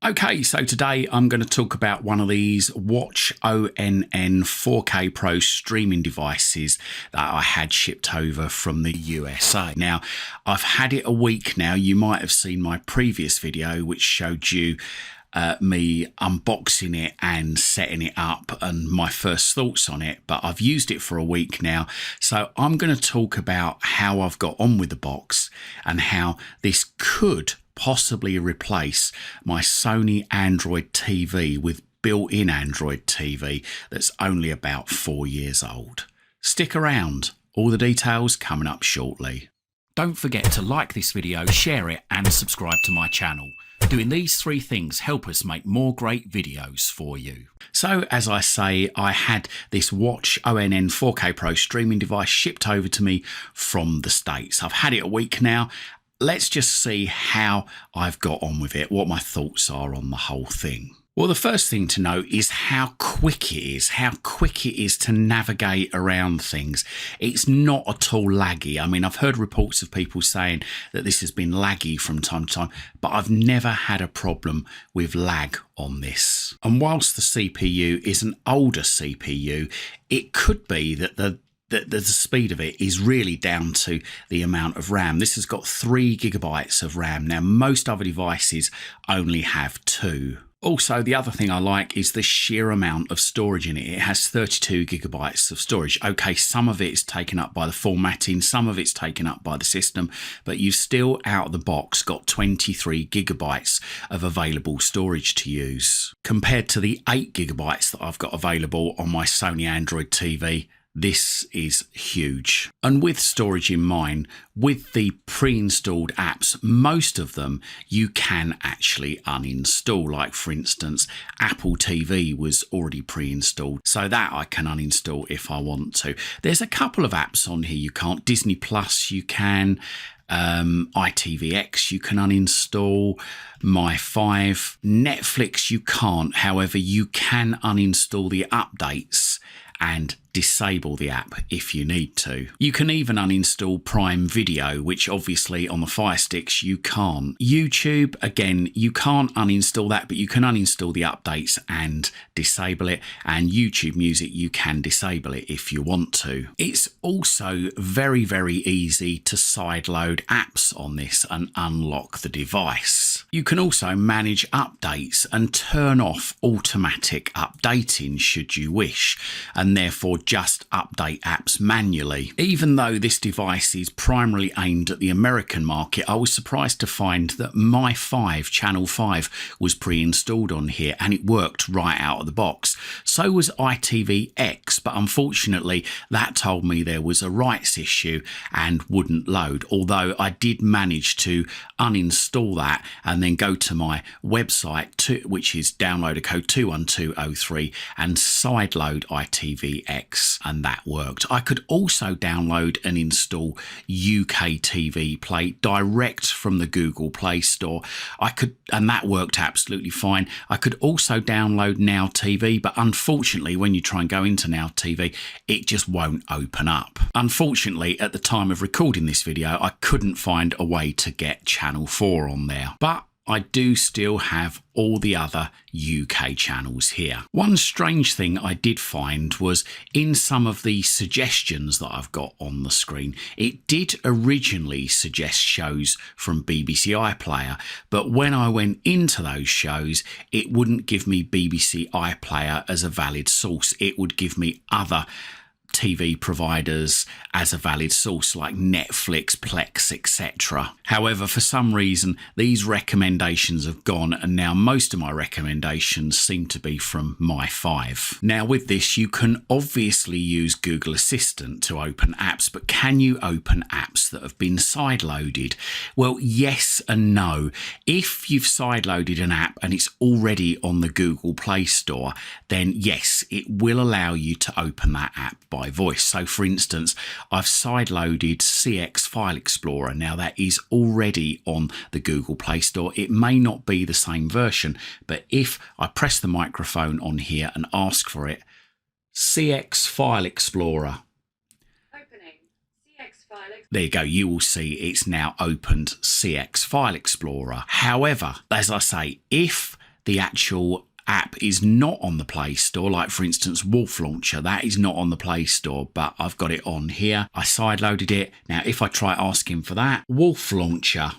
Okay, so today I'm going to talk about one of these Watch ONN 4K Pro streaming devices that I had shipped over from the USA. Now, I've had it a week now. You might have seen my previous video, which showed you me unboxing it and setting it up and my first thoughts on it, but I've used it for a week now. So I'm going to talk about how I've got on with the box and how this could possibly replace my Sony Android TV with built-in Android TV that's only about 4 years old. Stick around, all the details coming up shortly. Don't forget to like this video, share it and subscribe to my channel. Doing these three things help us make more great videos for you. So as I say, I had this Watch ONN 4K Pro streaming device shipped over to me from the States. I've had it a week now. Let's just see how I've got on with it, what my thoughts are on the whole thing. Well, the first thing to note is how quick it is to navigate around things. It's not at all laggy. I mean, I've heard reports of people saying that this has been laggy from time to time, but I've never had a problem with lag on this. And whilst the CPU is an older CPU, it could be that the speed of it is really down to the amount of RAM. This has got 3 GB of RAM. Now, most other devices only have 2. Also, the other thing I like is the sheer amount of storage in it. It has 32 GB of storage. Okay, some of it is taken up by the formatting, some of it's taken up by the system, but you've still out of the box got 23 GB of available storage to use. Compared to the 8 GB that I've got available on my Sony Android TV, this is huge. And with storage in mind, with the pre-installed apps, most of them you can actually uninstall. Like for instance, Apple TV was already pre-installed, so that I can uninstall if I want to. There's a couple of apps on here you can't. Disney Plus you can, ITVX you can uninstall, My5, Netflix you can't. However, you can uninstall the updates and disable the app if you need to. You can even uninstall Prime Video, which obviously on the Firesticks you can't. YouTube, again, you can't uninstall that, but you can uninstall the updates and disable it. And YouTube Music, you can disable it if you want to. It's also very, very easy to sideload apps on this and unlock the device. You can also manage updates and turn off automatic updating should you wish, and therefore just update apps manually. Even though this device is primarily aimed at the American market, I was surprised to find that My5, Channel 5, was pre-installed on here and it worked right out of the box. So was ITVX, but unfortunately that told me there was a rights issue and wouldn't load, although I did manage to uninstall that and then go to my website, which is downloader code 21203, and sideload ITVX, and that worked. I could also download and install UK TV Play direct from the Google Play Store. And that worked absolutely fine. I could also download Now TV, but unfortunately when you try and go into Now TV, it just won't open up. Unfortunately, at the time of recording this video, I couldn't find a way to get Channel 4 on there, but I do still have all the other UK channels here. One strange thing I did find was in some of the suggestions that I've got on the screen, it did originally suggest shows from BBC iPlayer, but when I went into those shows, it wouldn't give me BBC iPlayer as a valid source. It would give me other TV providers as a valid source like Netflix, Plex, etc. However, for some reason, these recommendations have gone, and now most of my recommendations seem to be from My5. Now with this, you can obviously use Google Assistant to open apps, but can you open apps that have been sideloaded? Well, yes and no. If you've sideloaded an app and it's already on the Google Play Store, then yes, it will allow you to open that app by voice. So for instance, I've sideloaded CX File Explorer. Now that is already on the Google Play Store. It may not be the same version, but if I press the microphone on here and ask for it, CX File Explorer. Opening CX File Explorer. There you go. You will see it's now opened CX File Explorer. However, as I say, if the actual app is not on the Play Store, like for instance Wolf Launcher, that is not on the Play Store, but I've got it on here. I sideloaded it. Now if I try asking for that, Wolf Launcher,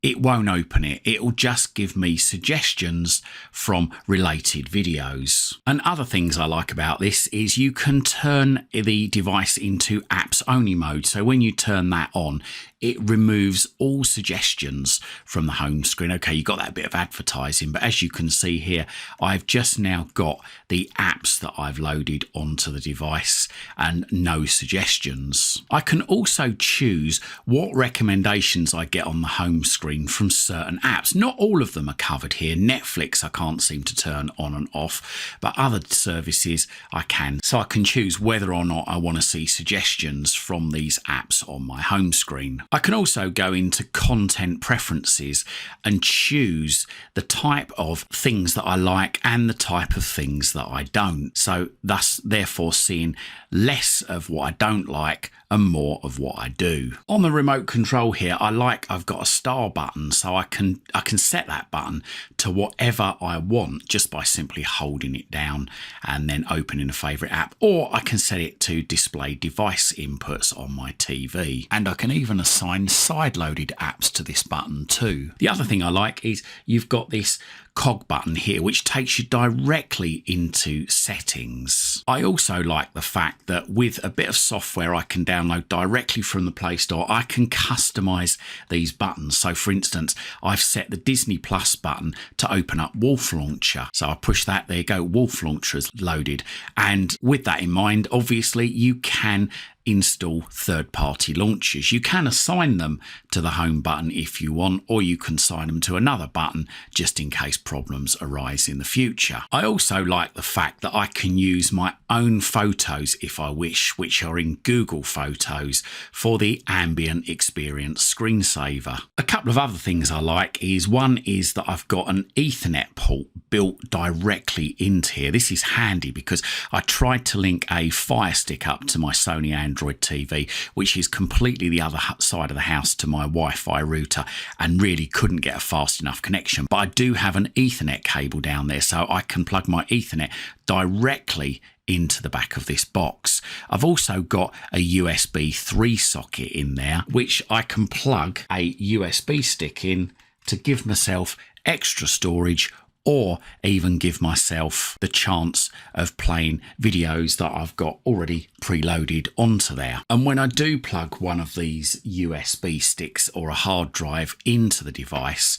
it won't open it. It'll just give me suggestions from related videos. And other things I like about this is you can turn the device into apps only mode. So when you turn that on, it removes all suggestions from the home screen. Okay, you got that bit of advertising, but as you can see here, I've just now got the apps that I've loaded onto the device and no suggestions. I can also choose what recommendations I get on the home screen from certain apps. Not all of them are covered here. Netflix I can't seem to turn on and off, but other services I can. So I can choose whether or not I want to see suggestions from these apps on my home screen. I can also go into content preferences and choose the type of things that I like and the type of things that I don't. So thus, therefore, seeing less of what I don't like and more of what I do. On the remote control here, I've got a star button, so I can set that button to whatever I want just by simply holding it down and then opening a favorite app, or I can set it to display device inputs on my TV. And I can even assign side-loaded apps to this button too. The other thing I like is you've got this cog button here which takes you directly into settings. I also like the fact that with a bit of software I can download directly from the Play Store, I can customize these buttons. So for instance, I've set the Disney Plus button to open up Wolf Launcher. So I push that, there you go, Wolf Launcher is loaded. And with that in mind, obviously you can install third-party launchers. You can assign them to the home button if you want, or you can assign them to another button just in case problems arise in the future. I also like the fact that I can use my own photos if I wish, which are in Google Photos, for the ambient experience screensaver. A couple of other things I like is, one is that I've got an Ethernet port built directly into here. This is handy because I tried to link a Firestick up to my Sony Android TV, which is completely the other side of the house to my Wi-Fi router, and really couldn't get a fast enough connection. But I do have an Ethernet cable down there, so I can plug my Ethernet directly into the back of this box. I've also got a USB 3 socket in there, which I can plug a USB stick in to give myself extra storage, or even give myself the chance of playing videos that I've got already preloaded onto there. And when I do plug one of these USB sticks or a hard drive into the device,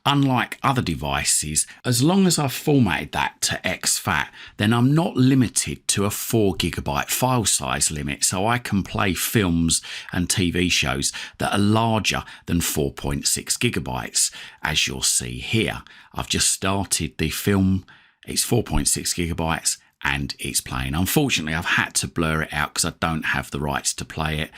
unlike other devices, as long as I've formatted that to exFAT, then I'm not limited to a 4GB file size limit, so I can play films and TV shows that are larger than 4.6GB, as you'll see here. I've just started the film, it's 4.6GB and it's playing. Unfortunately, I've had to blur it out because I don't have the rights to play it.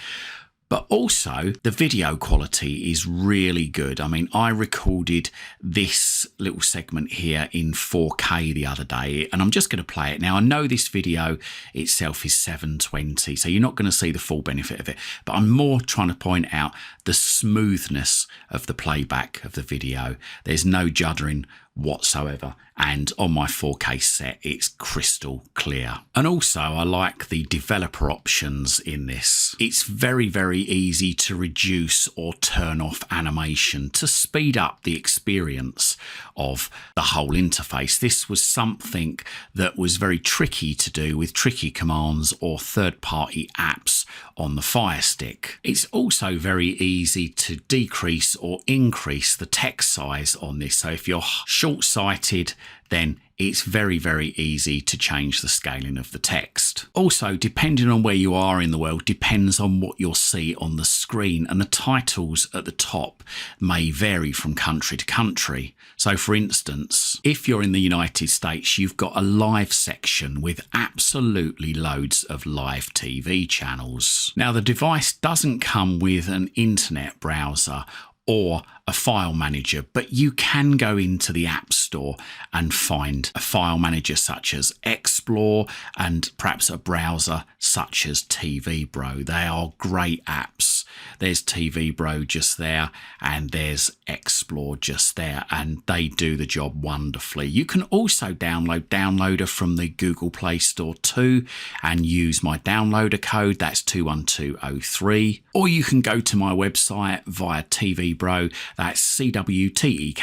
But also the video quality is really good. I mean, I recorded this little segment here in 4K the other day, and I'm just going to play it. Now, I know this video itself is 720, so you're not going to see the full benefit of it, but I'm more trying to point out the smoothness of the playback of the video. There's no juddering whatsoever, and on my 4K set it's crystal clear. And also I like the developer options in this. It's very easy to reduce or turn off animation to speed up the experience of the whole interface. This was something that was very tricky to do with tricky commands or third-party apps on the Firestick. It's also very easy to decrease or increase the text size on this. So if you're short-sighted, then it's very easy to change the scaling of the text. Also, depending on where you are in the world, depends on what you'll see on the screen, and the titles at the top may vary from country to country. So for instance, if you're in the United States, you've got a live section with absolutely loads of live TV channels. Now, the device doesn't come with an internet browser or a file manager, but you can go into the App Store Store and find a file manager such as Explore and perhaps a browser such as TV Bro. They are great apps. There's TV Bro just there and there's Explore just there, and they do the job wonderfully. You can also download Downloader from the Google Play Store too and use my downloader code, that's 21203, or you can go to my website via TV Bro, that's cwtek.co.uk.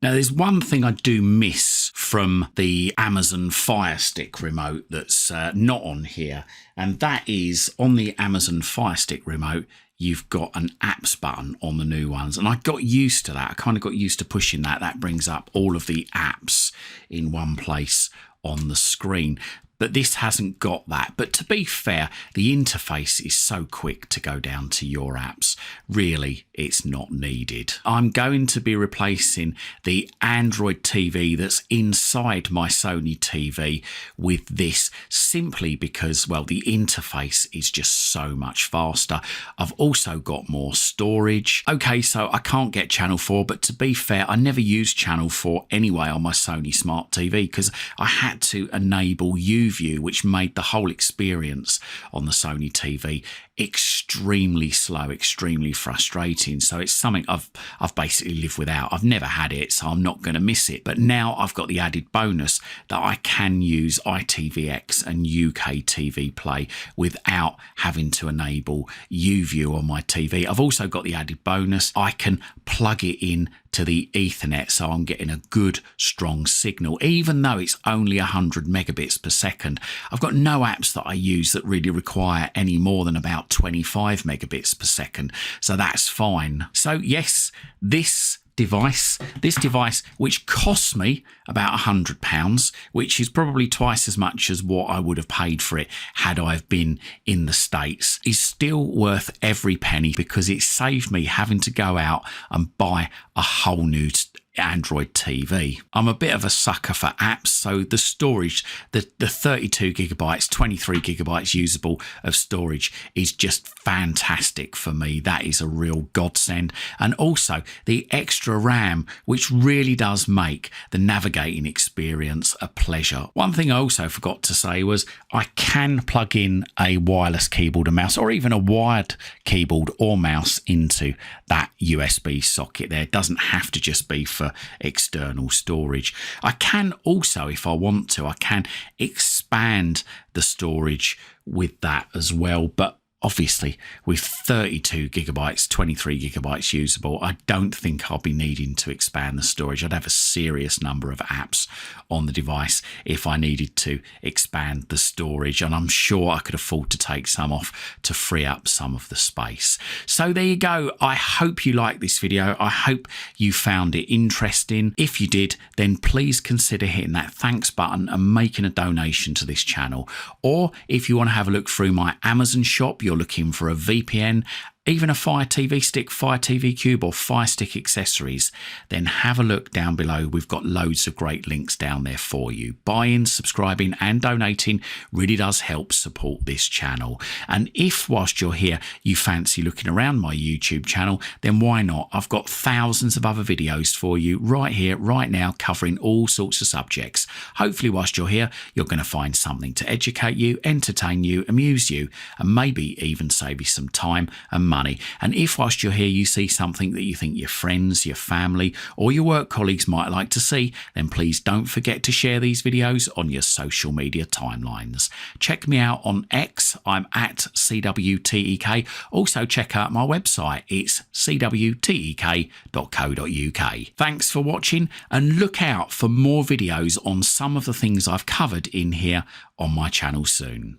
Now there's one thing I do miss from the Amazon Firestick remote that's not on here, and that is on the Amazon Firestick remote you've got an apps button on the new ones, and I got used to that. I kind of got used to pushing that. That brings up all of the apps in one place on the screen. But this hasn't got that. But to be fair, the interface is so quick to go down to your apps. Really, it's not needed. I'm going to be replacing the Android TV that's inside my Sony TV with this simply because, well, the interface is just so much faster. I've also got more storage. Okay, so I can't get Channel 4, but to be fair, I never used Channel 4 anyway on my Sony Smart TV because I had to enable UGREEN, which made the whole experience on the Sony TV extremely slow, extremely frustrating. So it's something I've basically lived without. I've never had it, so I'm not going to miss it. But now I've got the added bonus that I can use ITVX and UK TV Play without having to enable UView on my TV. I've also got the added bonus I can plug it in to the Ethernet, so I'm getting a good strong signal, even though it's only 100 megabits per second. I've got no apps that I use that really require any more than about 25 megabits per second, so that's fine. So yes, this device, which cost me about £100, which is probably twice as much as what I would have paid for it had I been in the States, is still worth every penny because it saved me having to go out and buy a whole new Android TV. I'm a bit of a sucker for apps, so the storage, the 32 gigabytes, 23 gigabytes usable of storage is just fantastic for me. That is a real godsend. And also the extra RAM, which really does make the navigating experience a pleasure. One thing I also forgot to say was I can plug in a wireless keyboard and mouse, or even a wired keyboard or mouse into that USB socket there. It doesn't have to just be for external storage. I can also, if I want to, I can expand the storage with that as well, but obviously with 32 gigabytes, 23 gigabytes usable, I don't think I'll be needing to expand the storage. I'd have a serious number of apps on the device if I needed to expand the storage, and I'm sure I could afford to take some off to free up some of the space. So there you go. I hope you liked this video. I hope you found it interesting. If you did, then please consider hitting that thanks button and making a donation to this channel. Or if you want to have a look through my Amazon shop, you're looking for a VPN, even a Fire TV Stick, Fire TV Cube or Fire Stick accessories, then have a look down below. We've got loads of great links down there for you. Buying, subscribing and donating really does help support this channel. And if whilst you're here you fancy looking around my YouTube channel, then why not? I've got thousands of other videos for you right here, right now, covering all sorts of subjects. Hopefully whilst you're here, you're going to find something to educate you, entertain you, amuse you, and maybe even save you some time and money. And if whilst you're here you see something that you think your friends, your family or your work colleagues might like to see, then please don't forget to share these videos on your social media timelines. Check me out on X, I'm at CWTEK. Also check out my website, it's cwtek.co.uk. Thanks for watching, and look out for more videos on some of the things I've covered in here on my channel soon.